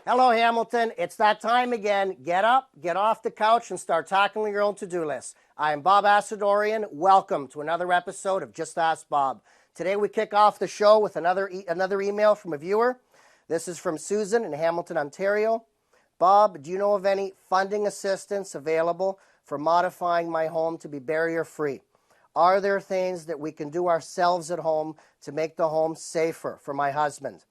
Hello, Hamilton. It's that time again. Get up, get off the couch, and start tackling your own to-do list. I am Bob Assadourian. Welcome to another episode of Just Ask Bob. Today we kick off the show with another email from a viewer. This is from Susan in Hamilton, Ontario. Bob, do you know of any funding assistance available for modifying my home to be barrier-free? Are there things that we can do ourselves at home to make the home safer for my husband?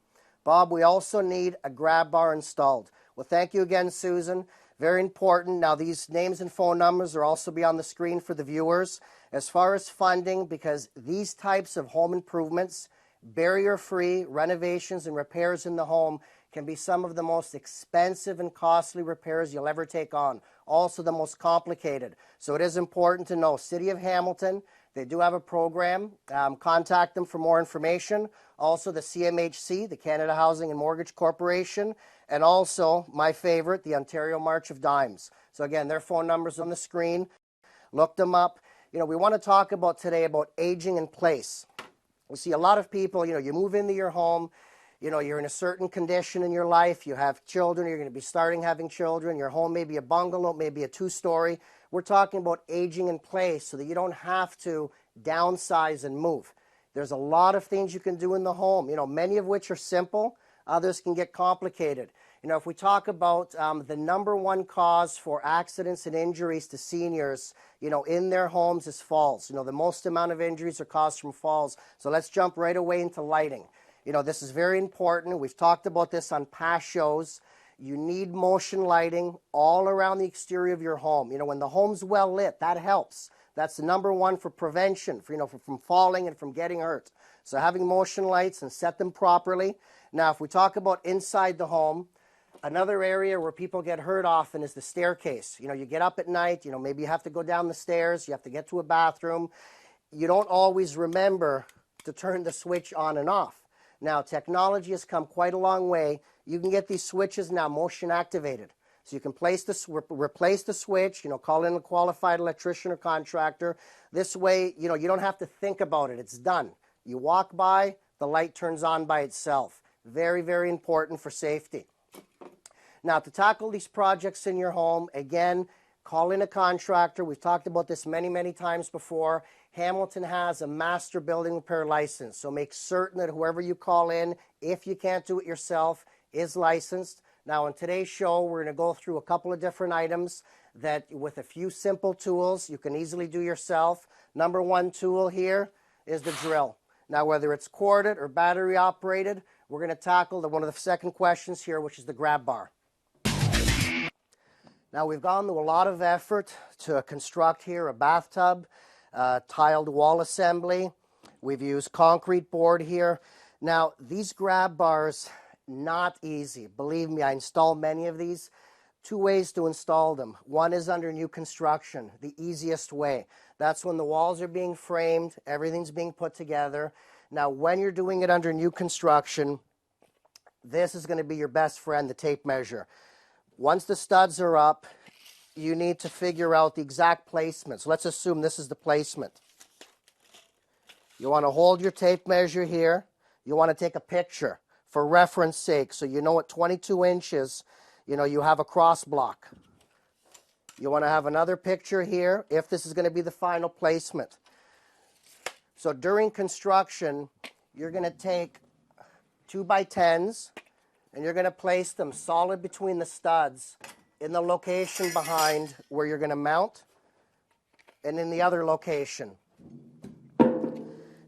Bob, we also need a grab bar installed. Well, thank you again, Susan. Very important. Now, these names and phone numbers will also be on the screen for the viewers. As far as funding, because these types of home improvements, barrier-free renovations and repairs in the home can be some of the most expensive and costly repairs you'll ever take on. Also the most complicated. So it is important to know, City of Hamilton, they do have a program. Contact them for more information. Also the CMHC, the Canada Housing and Mortgage Corporation, and also my favorite, the Ontario March of Dimes. So again, their phone numbers on the screen. Look them up. You know, we want to talk today about aging in place. We see a lot of people, you move into your home, you're in a certain condition in your life, you have children, you're going to be starting having children, your home may be a bungalow, maybe a two-story. We're talking about aging in place so that you don't have to downsize and move. There's a lot of things you can do in the home, many of which are simple, others can get complicated. If we talk about the number one cause for accidents and injuries to seniors, in their homes is falls. The most amount of injuries are caused from falls. So let's jump right away into lighting. This is very important. We've talked about this on past shows. You need motion lighting all around the exterior of your home. When the home's well lit, that helps. That's the number one for prevention, from falling and from getting hurt. So having motion lights and set them properly. Now, if we talk about inside the home, another area where people get hurt often is the staircase. You get up at night, maybe you have to go down the stairs, you have to get to a bathroom. You don't always remember to turn the switch on and off. Now, technology has come quite a long way. You can get these switches now motion activated. So you can replace the switch, call in a qualified electrician or contractor. This way, you don't have to think about it. It's done. You walk by, the light turns on by itself. Very, very important for safety. Now, to tackle these projects in your home, again, call in a contractor. We've talked about this many, many times before. Hamilton has a master building repair license, so make certain that whoever you call in, if you can't do it yourself, is licensed. Now, in today's show, we're going to go through a couple of different items that, with a few simple tools, you can easily do yourself. Number one tool here is the drill. Now, whether it's corded or battery operated, we're going to tackle one of the second questions here, which is the grab bar. Now, we've gone to a lot of effort to construct here a bathtub, tiled wall assembly. We've used concrete board here. Now, these grab bars, not easy. Believe me, I installed many of these. Two ways to install them. One is under new construction, the easiest way. That's when the walls are being framed, everything's being put together. Now, when you're doing it under new construction, this is going to be your best friend, the tape measure. Once the studs are up, you need to figure out the exact placement. So let's assume this is the placement. You want to hold your tape measure here. You want to take a picture for reference sake. So you know at 22 inches, you have a cross block. You want to have another picture here if this is going to be the final placement. So during construction, you're going to take 2x10s and you're going to place them solid between the studs in the location behind where you're going to mount and in the other location.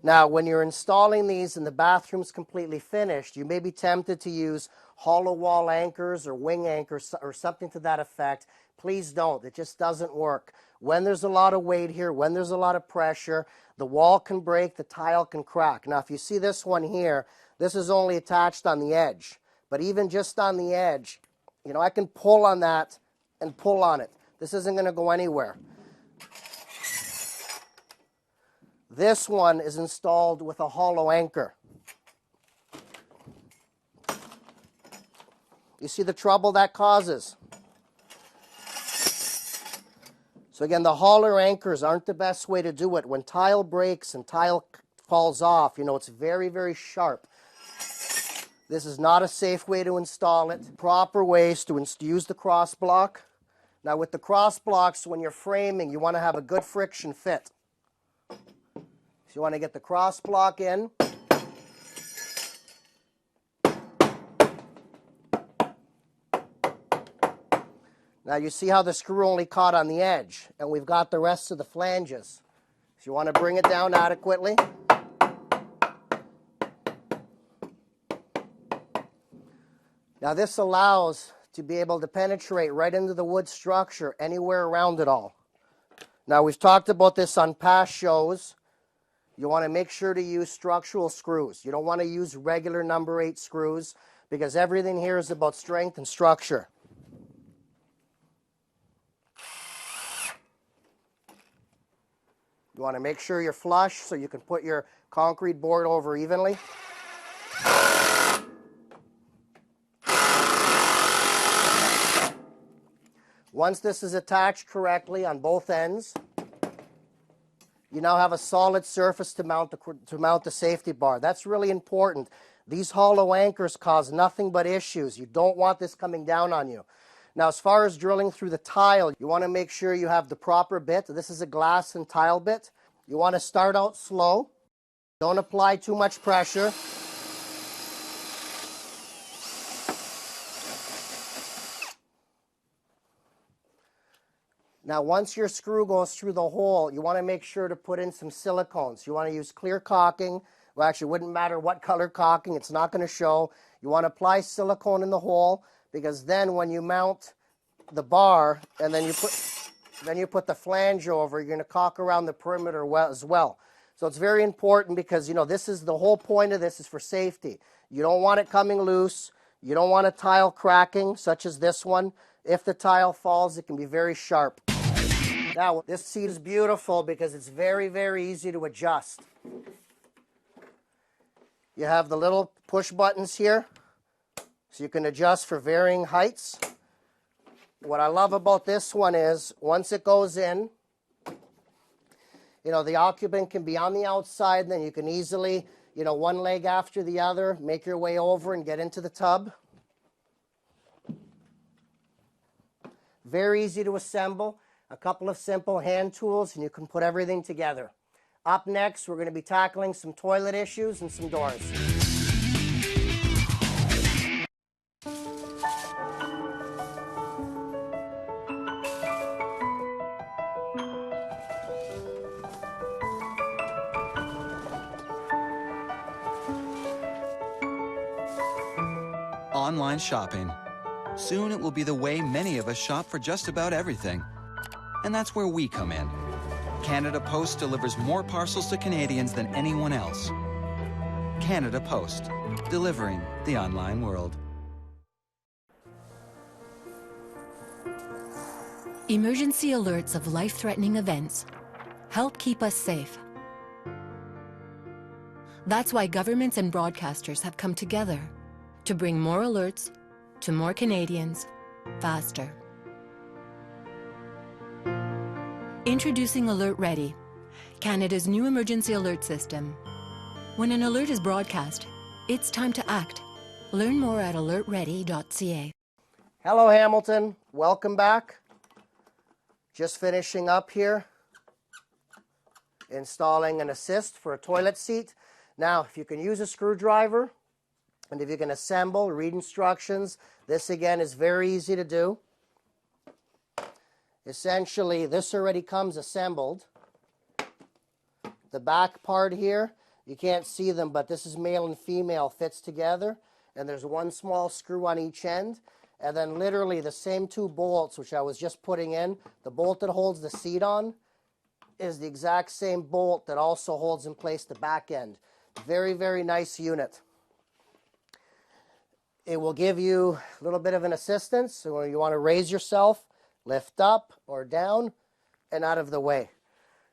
Now, when you're installing these and the bathroom's completely finished, you may be tempted to use hollow wall anchors or wing anchors or something to that effect. Please don't. It just doesn't work. When there's a lot of weight here, when there's a lot of pressure, the wall can break, the tile can crack. Now, if you see this one here, this is only attached on the edge. But even just on the edge, I can pull on that and pull on it. This isn't going to go anywhere. This one is installed with a hollow anchor. You see the trouble that causes? So again, the hollow anchors aren't the best way to do it. When tile breaks and tile falls off, it's very, very sharp. This is not a safe way to install it. Proper ways to use the cross block. Now with the cross blocks, when you're framing, you want to have a good friction fit. So you want to get the cross block in. Now you see how the screw only caught on the edge, and we've got the rest of the flanges. So you want to bring it down adequately. Now this allows to be able to penetrate right into the wood structure anywhere around it all. Now we've talked about this on past shows. You want to make sure to use structural screws. You don't want to use regular number 8 screws because everything here is about strength and structure. You want to make sure you're flush so you can put your concrete board over evenly. Once this is attached correctly on both ends, you now have a solid surface to mount the safety bar. That's really important. These hollow anchors cause nothing but issues. You don't want this coming down on you. Now, as far as drilling through the tile, you want to make sure you have the proper bit. This is a glass and tile bit. You want to start out slow. Don't apply too much pressure. Now, once your screw goes through the hole, you want to make sure to put in some silicones. You want to use clear caulking. Well, actually, it wouldn't matter what color caulking. It's not going to show. You want to apply silicone in the hole because then when you mount the bar and then you put the flange over, you're going to caulk around the perimeter as well. So it's very important because, this is the whole point of this is for safety. You don't want it coming loose. You don't want a tile cracking, such as this one. If the tile falls, it can be very sharp. Now, this seat is beautiful because it's very, very easy to adjust. You have the little push buttons here, so you can adjust for varying heights. What I love about this one is, once it goes in, the occupant can be on the outside, and then you can easily, one leg after the other, make your way over and get into the tub. Very easy to assemble. A couple of simple hand tools, and you can put everything together. Up next, we're going to be tackling some toilet issues and some doors. Online shopping. Soon it will be the way many of us shop for just about everything. And that's where we come in. Canada Post delivers more parcels to Canadians than anyone else. Canada Post, delivering the online world. Emergency alerts of life-threatening events help keep us safe. That's why governments and broadcasters have come together to bring more alerts to more Canadians faster. Introducing Alert Ready, Canada's new emergency alert system. When an alert is broadcast, it's time to act. Learn more at alertready.ca. Hello, Hamilton. Welcome back. Just finishing up here, installing an assist for a toilet seat. Now, if you can use a screwdriver, and if you can assemble, read instructions, this again is very easy to do. Essentially, this already comes assembled. The back part here, you can't see them, but this is male and female, fits together. And there's one small screw on each end. And then literally the same 2 bolts, which I was just putting in, the bolt that holds the seat on is the exact same bolt that also holds in place the back end. Very, very nice unit. It will give you a little bit of an assistance. So when you want to raise yourself, lift up or down and out of the way.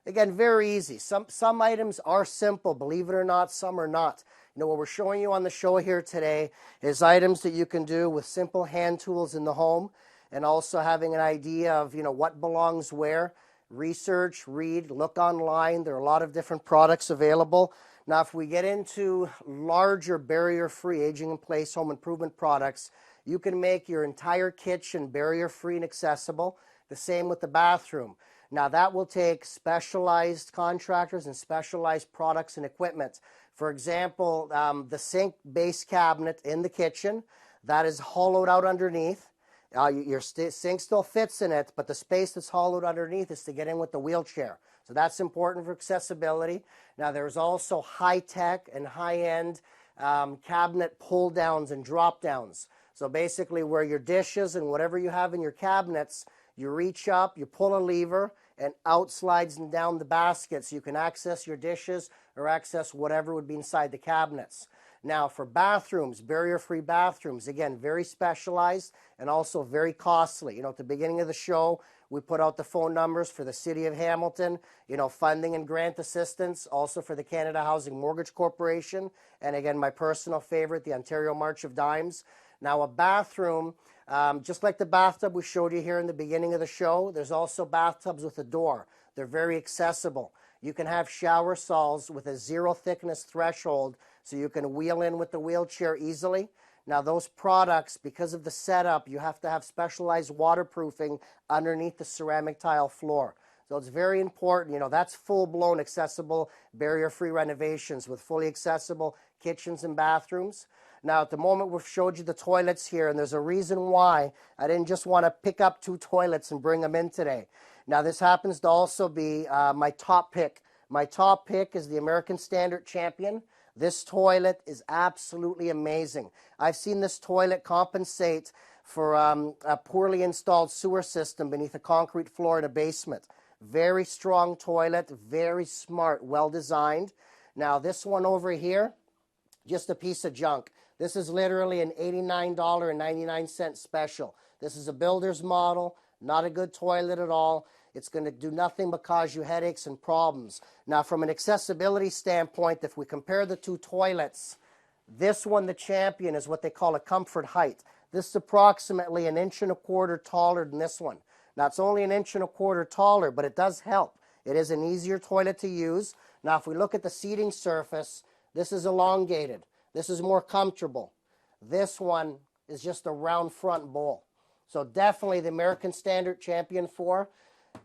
Again, very easy. Some items are simple, believe it or not, some are not. What we're showing you on the show here today is items that you can do with simple hand tools in the home and also having an idea of, what belongs where. Research, read, look online. There are a lot of different products available. Now, if we get into larger barrier-free aging-in-place home improvement products, you can make your entire kitchen barrier-free and accessible. The same with the bathroom. Now, that will take specialized contractors and specialized products and equipment. For example, the sink base cabinet in the kitchen, that is hollowed out underneath. Your sink still fits in it, but the space that's hollowed underneath is to get in with the wheelchair. So that's important for accessibility. Now, there's also high-tech and high-end cabinet pull-downs and drop-downs. So basically where your dishes and whatever you have in your cabinets, you reach up, you pull a lever, and out slides and down the basket so you can access your dishes or access whatever would be inside the cabinets. Now, for bathrooms, barrier-free bathrooms, again, very specialized and also very costly. You know, at the beginning of the show, we put out the phone numbers for the City of Hamilton, you know, funding and grant assistance, also for the Canada Housing Mortgage Corporation, and again, my personal favorite, the Ontario March of Dimes. Now, a bathroom, just like the bathtub we showed you here in the beginning of the show, there's also bathtubs with a door. They're very accessible. You can have shower stalls with a 0 thickness threshold so you can wheel in with the wheelchair easily. Now, those products, because of the setup, you have to have specialized waterproofing underneath the ceramic tile floor. So it's very important. You know, that's full-blown accessible barrier-free renovations with fully accessible kitchens and bathrooms. Now, at the moment, we've showed you the toilets here, and there's a reason why I didn't just want to pick up 2 toilets and bring them in today. Now, this happens to also be my top pick. My top pick is the American Standard Champion. This toilet is absolutely amazing. I've seen this toilet compensate for a poorly installed sewer system beneath a concrete floor in a basement. Very strong toilet, very smart, well designed. Now, this one over here, just a piece of junk. This is literally an $89.99 special. This is a builder's model, not a good toilet at all. It's going to do nothing but cause you headaches and problems. Now, from an accessibility standpoint, if we compare the 2 toilets, this one, the Champion, is what they call a comfort height. This is approximately 1.25 inches taller than this one. Now, it's only 1.25 inches taller, but it does help. It is an easier toilet to use. Now, if we look at the seating surface, this is elongated. This is more comfortable. This one is just a round front bowl. So definitely the American Standard Champion 4.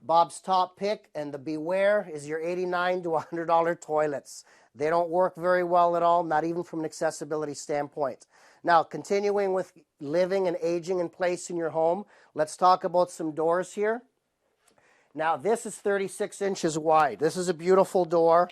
Bob's top pick, and the Beware is your $89 to $100 toilets. They don't work very well at all, not even from an accessibility standpoint. Now, continuing with living and aging in place in your home, let's talk about some doors here. Now, this is 36 inches wide. This is a beautiful door.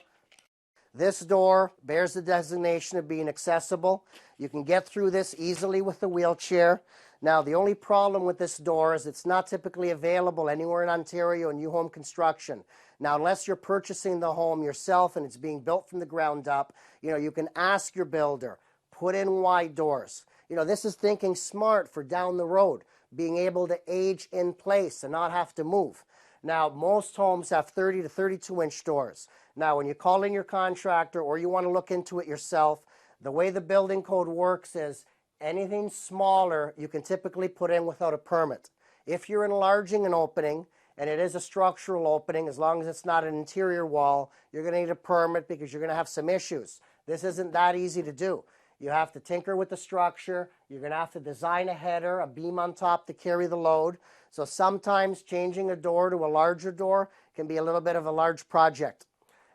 This door bears the designation of being accessible. You can get through this easily with the wheelchair. Now, the only problem with this door is it's not typically available anywhere in Ontario in new home construction. Now, unless you're purchasing the home yourself and it's being built from the ground up, you know, you can ask your builder, put in wide doors. You know, this is thinking smart for down the road, being able to age in place and not have to move. Now, most homes have 30 to 32-inch doors. Now, when you call in your contractor or you want to look into it yourself, the way the building code works is anything smaller you can typically put in without a permit. If you're enlarging an opening, and it is a structural opening, as long as it's not an interior wall, you're going to need a permit because you're going to have some issues. This isn't that easy to do. You have to tinker with the structure. You're going to have to design a header, a beam on top to carry the load. So sometimes changing a door to a larger door can be a little bit of a large project.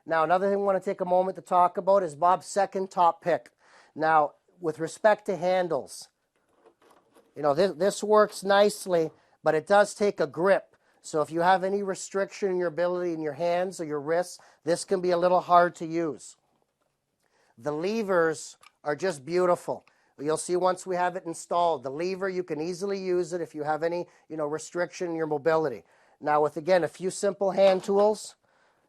Now, another thing we want to take a moment to talk about is Bob's second top pick. Now, with respect to handles, you know, this works nicely, but it does take a grip. So if you have any restriction in your ability in your hands or your wrists, this can be a little hard to use. The levers are just beautiful. You'll see once we have it installed, the lever, you can easily use it if you have any, you know, restriction in your mobility. Now, with, again, a few simple hand tools,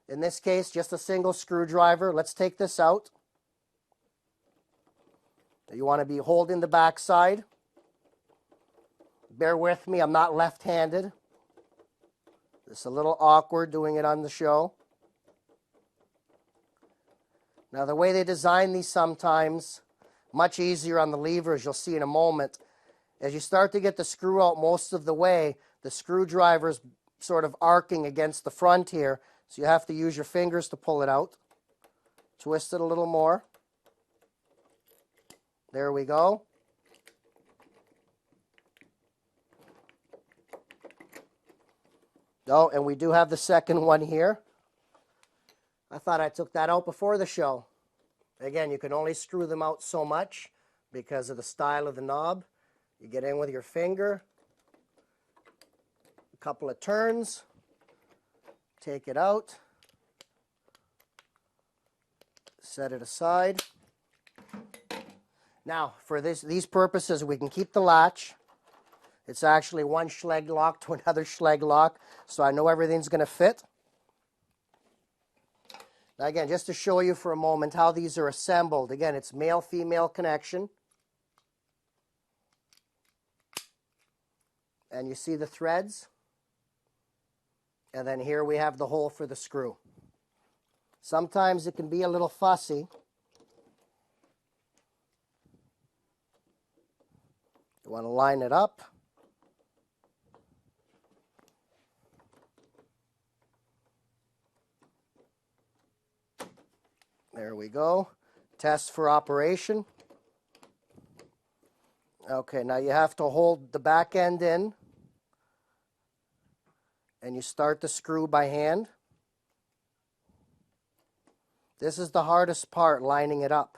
in this case, just a single screwdriver. Let's take this out. You want to be holding the back side. Bear with me, I'm not left-handed. It's a little awkward doing it on the show. Now, the way they design these sometimes, much easier on the levers, you'll see in a moment. As you start to get the screw out most of the way, the screwdriver's sort of arcing against the front here, so you have to use your fingers to pull it out. Twist it a little more. There we go. Oh, and we do have the second one here. I thought I took that out before the show. Again, you can only screw them out so much because of the style of the knob. You get in with your finger, a couple of turns, take it out, set it aside. Now, for these purposes, we can keep the latch. It's actually one Schlage lock to another Schlage lock, so I know everything's going to fit. Now again, just to show you for a moment how these are assembled. Again, it's male-female connection. And you see the threads. And then here we have the hole for the screw. Sometimes it can be a little fussy. You want to line it up. There we go. Test for operation. Okay, now you have to hold the back end in. And you start the screw by hand. This is the hardest part, lining it up.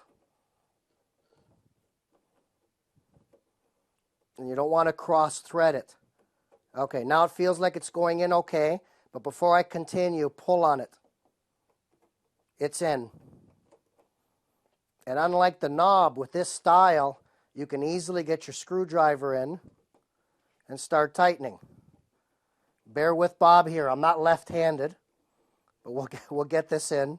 And you don't want to cross-thread it. Okay, now it feels like it's going in okay. But before I continue, pull on it. It's in. And unlike the knob, with this style, you can easily get your screwdriver in and start tightening. Bear with Bob here. I'm not left-handed, but we'll get this in.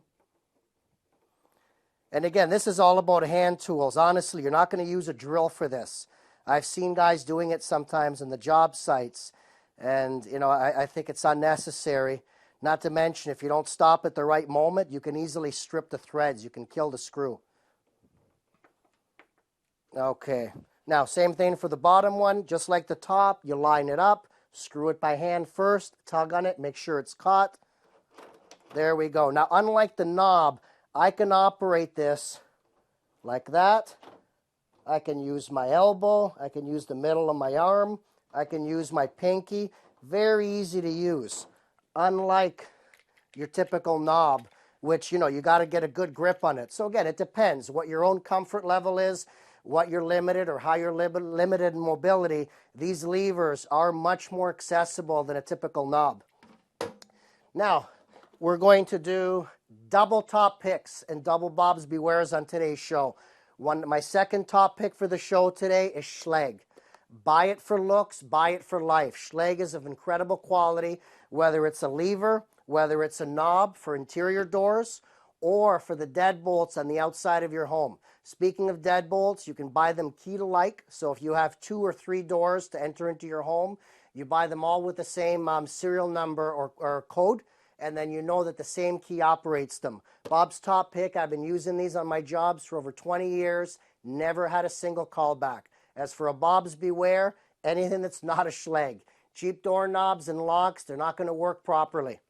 And again, this is all about hand tools. Honestly, you're not going to use a drill for this. I've seen guys doing it sometimes in the job sites, and you know, I think it's unnecessary. Not to mention, if you don't stop at the right moment, you can easily strip the threads. You can kill the screw. Okay, now same thing for the bottom one. Just like the top, you line it up, screw it by hand first, tug on it, make sure it's caught. There we go. Now, unlike the knob, I can operate this like that. I can use my elbow, I can use the middle of my arm, I can use my pinky. Very easy to use. Unlike your typical knob, which, you know, you got to get a good grip on it. So again, it depends what your own comfort level is, what you're limited or how you're limited in mobility. These levers are much more accessible than a typical knob. Now, we're going to do double top picks and double Bob's Bewares on today's show. My second top pick for the show today is Schlage. Buy it for looks, buy it for life. Schlage is of incredible quality, whether it's a lever, whether it's a knob for interior doors, or for the deadbolts on the outside of your home. Speaking of deadbolts, you can buy them key to like. So if you have 2 or 3 doors to enter into your home, you buy them all with the same serial number or code, and then you know that the same key operates them. Bob's top pick, I've been using these on my jobs for over 20 years, never had a single callback. As for a Bob's Beware, anything that's not a Schlage. Cheap doorknobs and locks, they're not going to work properly.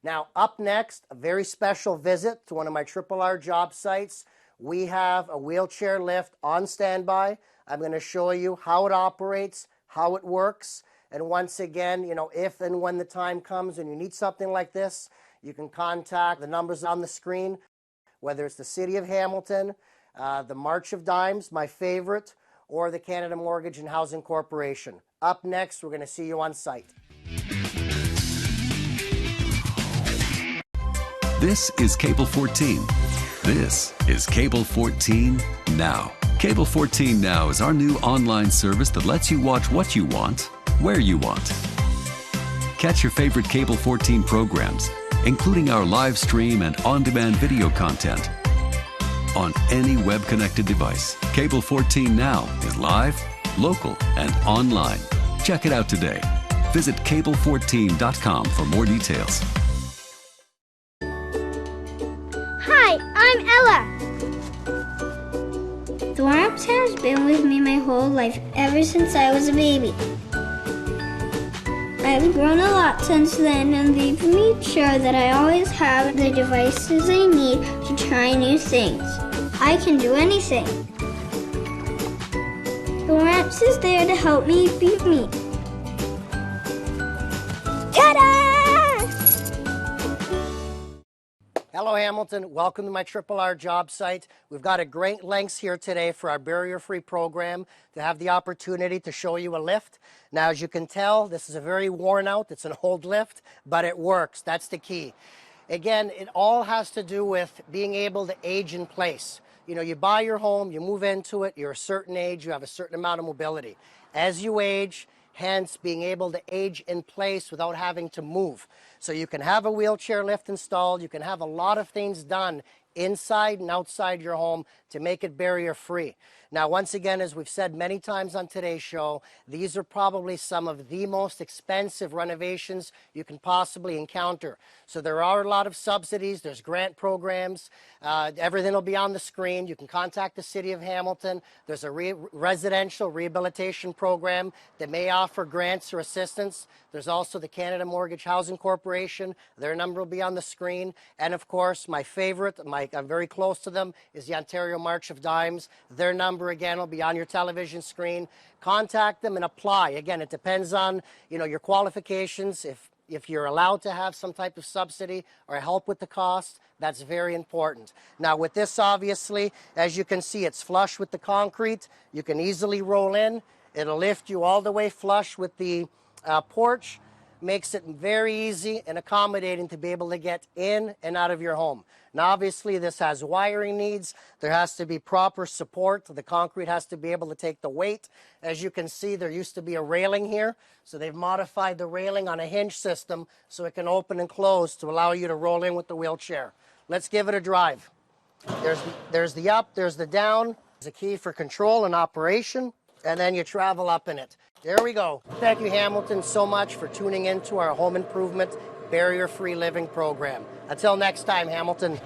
Now, up next, a very special visit to one of my Triple R job sites. We have a wheelchair lift on standby. I'm going to show you how it operates, how it works. And once again, you know, if and when the time comes and you need something like this, you can contact the numbers on the screen, whether it's the City of Hamilton, the March of Dimes, my favorite, or the Canada Mortgage and Housing Corporation. Up next, we're going to see you on site. This is Cable 14. This is Cable 14 Now. Cable 14 Now is our new online service that lets you watch what you want, where you want. Catch your favorite Cable 14 programs, including our live stream and on-demand video content, on any web-connected device. Cable 14 Now is live, local, and online. Check it out today. Visit cable14.com for more details. Hi, I'm Ella. The warm-ups has been with me my whole life, ever since I was a baby. I've grown a lot since then, and they've made sure that I always have the devices I need to try new things. I can do anything. The ramps is there to help me beat me. Ta-da! Hello, Hamilton. Welcome to my Triple R job site. We've got a great lengths here today for our barrier-free program to have the opportunity to show you a lift. Now, as you can tell, this is a very worn out, it's an old lift, but it works. That's the key. Again, it all has to do with being able to age in place. You know, you buy your home, you move into it, you're a certain age, you have a certain amount of mobility. As you age, hence being able to age in place without having to move. So you can have a wheelchair lift installed, you can have a lot of things done inside and outside your home to make it barrier-free. Now, once again, as we've said many times on today's show, these are probably some of the most expensive renovations you can possibly encounter. So there are a lot of subsidies, there's grant programs, everything will be on the screen. You can contact the City of Hamilton. There's a residential rehabilitation program that may offer grants or assistance. There's also the Canada Mortgage Housing Corporation. Their number will be on the screen. And of course, my favorite, I'm very close to them, is the Ontario March of Dimes. Their number again will be on your television screen. Contact them and apply. Again, it depends on, you know, your qualifications. If you're allowed to have some type of subsidy or help with the cost, that's very important. Now with this, obviously, as you can see, it's flush with the concrete. You can easily roll in. It'll lift you all the way flush with the porch. Makes it very easy and accommodating to be able to get in and out of your home. Now, obviously, this has wiring needs. There has to be proper support. The concrete has to be able to take the weight. As you can see, there used to be a railing here. So they've modified the railing on a hinge system so it can open and close to allow you to roll in with the wheelchair. Let's give it a drive. There's the up, there's the down. There's a key for control and operation. And then you travel up in it. There we go. Thank you, Hamilton, so much for tuning in to our home improvement barrier-free living program. Until next time, Hamilton.